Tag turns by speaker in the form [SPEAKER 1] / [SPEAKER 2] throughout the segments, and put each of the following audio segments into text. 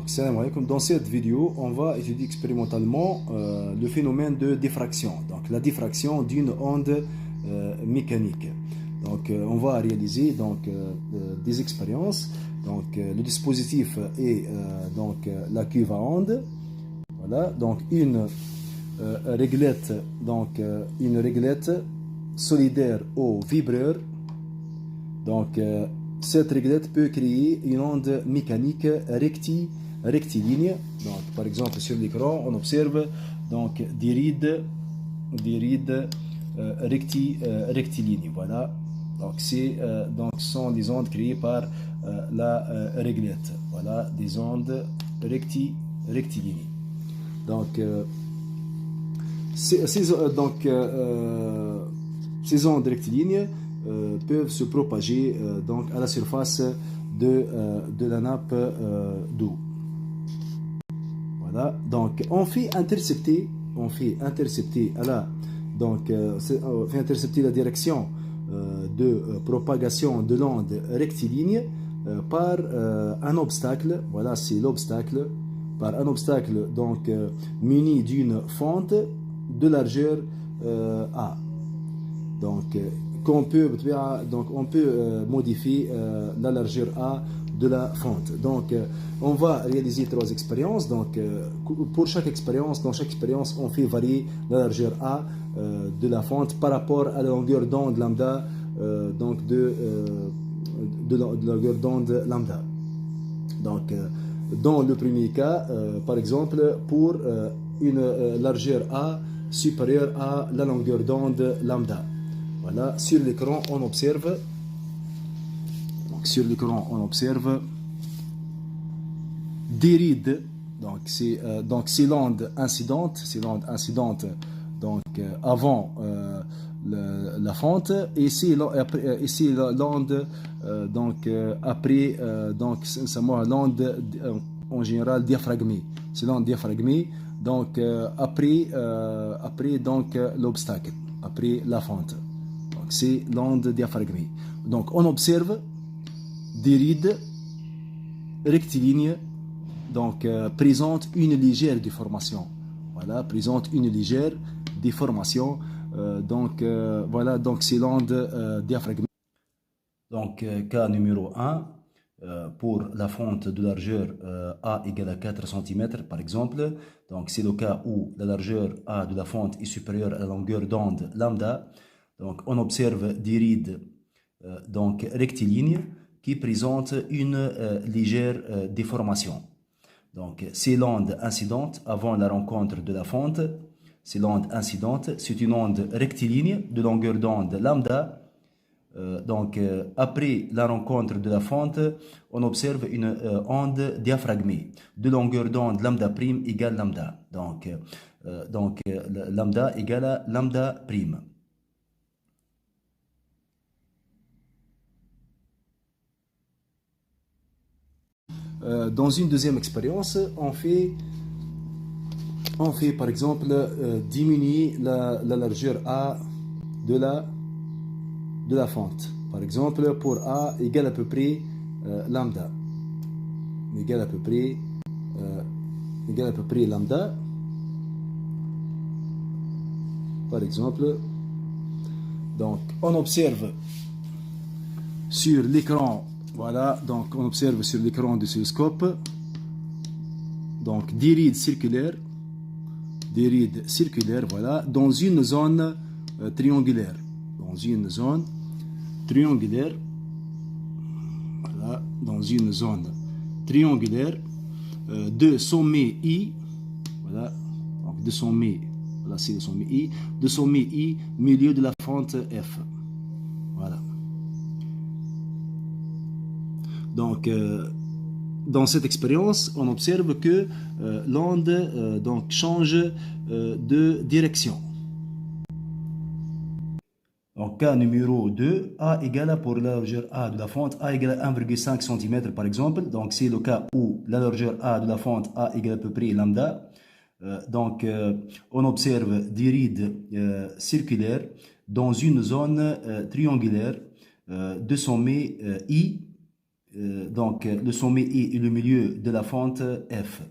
[SPEAKER 1] Donc, salam alaikum. Dans cette vidéo, on va étudier expérimentalement le phénomène de diffraction, donc la diffraction d'une onde mécanique. Donc, on va réaliser des expériences. Donc, le dispositif est la cuve à onde. Voilà, donc une réglette, une réglette solidaire au vibreur. Donc, cette réglette peut créer une onde mécanique rectiligne. Donc, par exemple, sur l'écran, on observe donc des rides rectilignes. Voilà. Donc, ce sont des ondes créées par la réglette. Voilà, des ondes rectilignes. Donc, ces ondes rectilignes peuvent se propager à la surface de la nappe d'eau. Voilà. Donc, on fait intercepter la direction de propagation de l'onde rectiligne par un obstacle. Voilà, c'est l'obstacle. Par un obstacle muni d'une fente de largeur A. Donc, on peut modifier la largeur A de la fente. Donc, on va réaliser 3 expériences. Donc, pour chaque expérience, dans chaque expérience, on fait varier la largeur A de la fente par rapport à la longueur d'onde lambda, de la longueur d'onde lambda. Donc, dans le premier cas, par exemple, pour une largeur A supérieure à la longueur d'onde lambda. Voilà, sur l'écran, on observe. Donc, sur l'écran, on observe des rides. Donc, c'est l'onde incidente. C'est l'onde incidente avant la fente. Et c'est l'onde après. C'est l'onde en général diaphragmée. C'est l'onde diaphragmée. Donc, après l'obstacle, après la fente. C'est l'onde diaphragmée. Donc, on observe des rides rectilignes, présente une légère déformation. Voilà, présente une légère déformation. Voilà, donc c'est l'onde diaphragmée. Donc, cas numéro 1, pour la fente de largeur A égale à 4 cm, par exemple. Donc, c'est le cas où la largeur A de la fente est supérieure à la longueur d'onde lambda. Donc, on observe des rides rectilignes qui présentent une légère déformation. Donc, c'est l'onde incidente avant la rencontre de la fente. C'est l'onde incidente. C'est une onde rectiligne de longueur d'onde lambda. Après la rencontre de la fente, on observe une onde diaphragmée de longueur d'onde lambda prime égale lambda. Lambda égale à lambda prime. Dans une deuxième expérience, on fait par exemple diminuer la largeur A de la fente. Par exemple, pour A égale à peu près lambda. Égale à peu près lambda. Par exemple, donc on observe sur l'écran. Voilà, donc on observe sur l'écran du oscilloscope des rides circulaires, voilà, dans une zone triangulaire, voilà, dans une zone triangulaire de sommet I, voilà, donc de sommet, voilà, c'est le sommet I, de sommet I, milieu de la fente F, voilà. Donc, dans cette expérience, on observe que l'onde change de direction. Donc, cas numéro 2, A égale à, pour la largeur A de la fente, A égale à 1,5 cm par exemple. Donc, c'est le cas où la largeur A de la fente, A égale à peu près lambda. On observe des rides circulaires dans une zone triangulaire de sommet I, donc le sommet I et le milieu de la fente F.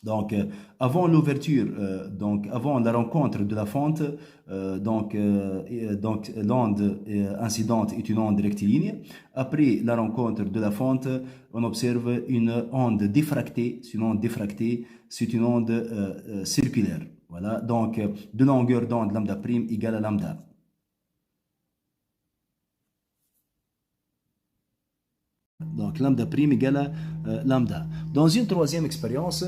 [SPEAKER 1] Donc, avant l'ouverture, donc avant la rencontre de la fente, donc l'onde incidente est une onde rectiligne. Après la rencontre de la fente, on observe une onde diffractée. C'est une onde diffractée, c'est une onde circulaire. Voilà, donc de longueur d'onde lambda prime égale à lambda. Donc lambda prime égale à lambda. Dans une troisième expérience,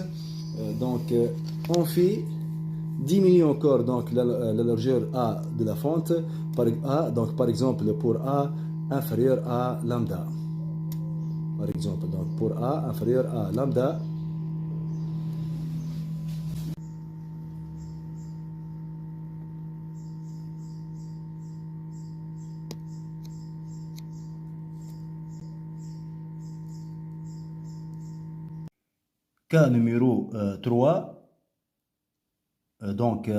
[SPEAKER 1] on fait diminuer encore donc, la largeur A de la fente par A, donc par exemple pour A inférieur à lambda. Par exemple, donc pour A inférieur à lambda. Cas numéro 3. Donc,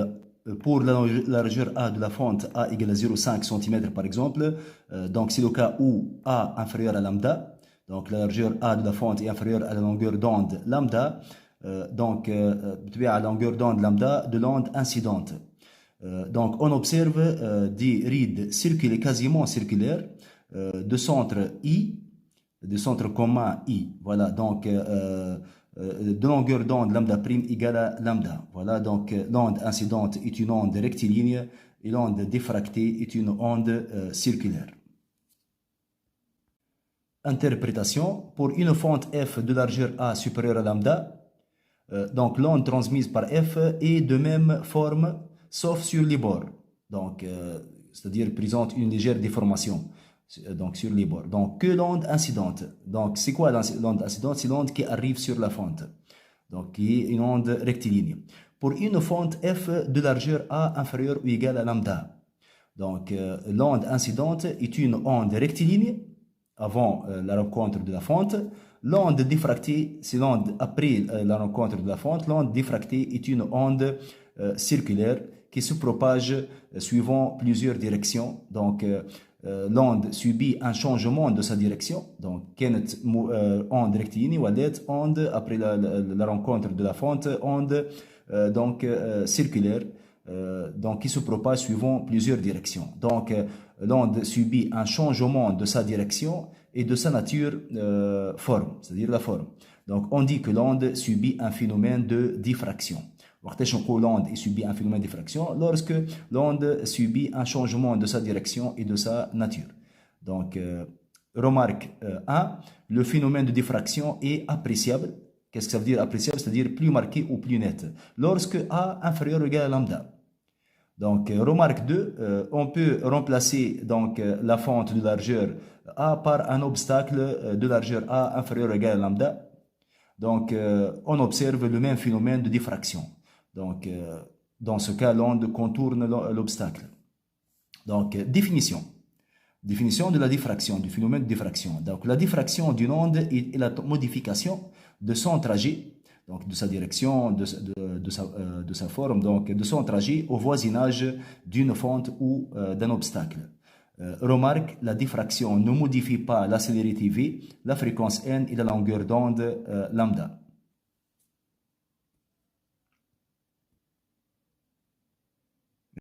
[SPEAKER 1] pour la largeur A de la fente, A égale à 0,5 cm par exemple, donc c'est le cas où A inférieur à lambda, donc la largeur A de la fente est inférieure à la longueur d'onde lambda, donc à la longueur d'onde lambda de l'onde incidente. Donc on observe des rides circulaires, quasiment circulaires, de centre I, de centre commun I. Voilà, donc de longueur d'onde lambda prime égale à lambda. Voilà, donc l'onde incidente est une onde rectiligne et l'onde diffractée est une onde circulaire. Interprétation. Pour une fente F de largeur A supérieure à lambda, donc l'onde transmise par F est de même forme sauf sur les bords. Donc, c'est-à-dire présente une légère déformation. Donc sur les bords. Donc que l'onde incidente. Donc c'est quoi l'onde incidente? C'est l'onde qui arrive sur la fente. Donc qui est une onde rectiligne. Pour une fente F de largeur A inférieure ou égale à lambda. Donc l'onde incidente est une onde rectiligne avant la rencontre de la fente. L'onde diffractée, c'est l'onde après la rencontre de la fente. L'onde diffractée est une onde circulaire qui se propage suivant plusieurs directions. Donc l'onde subit un changement de sa direction. Donc, كانت onde rectiligne ou onde après la rencontre de la fente, onde circulaire, donc qui se propage suivant plusieurs directions. Donc, l'onde subit un changement de sa direction et de sa nature forme, c'est-à-dire la forme. Donc, on dit que l'onde subit un phénomène de diffraction. L'onde subit un phénomène de diffraction lorsque l'onde subit un changement de sa direction et de sa nature. Donc, remarque 1, le phénomène de diffraction est appréciable. Qu'est-ce que ça veut dire appréciable? C'est-à-dire plus marqué ou plus net. Lorsque A inférieur ou égal à lambda. Donc, remarque 2, on peut remplacer donc, la fente de largeur A par un obstacle de largeur A inférieur ou égal à lambda. Donc, on observe le même phénomène de diffraction. Donc, dans ce cas, l'onde contourne l'obstacle. Donc, définition. Définition de la diffraction, du phénomène de diffraction. Donc, la diffraction d'une onde est la modification de son trajet, donc de sa direction, de sa forme, donc de son trajet au voisinage d'une fente ou d'un obstacle. Remarque, la diffraction ne modifie pas la célérité V, la fréquence n et la longueur d'onde lambda.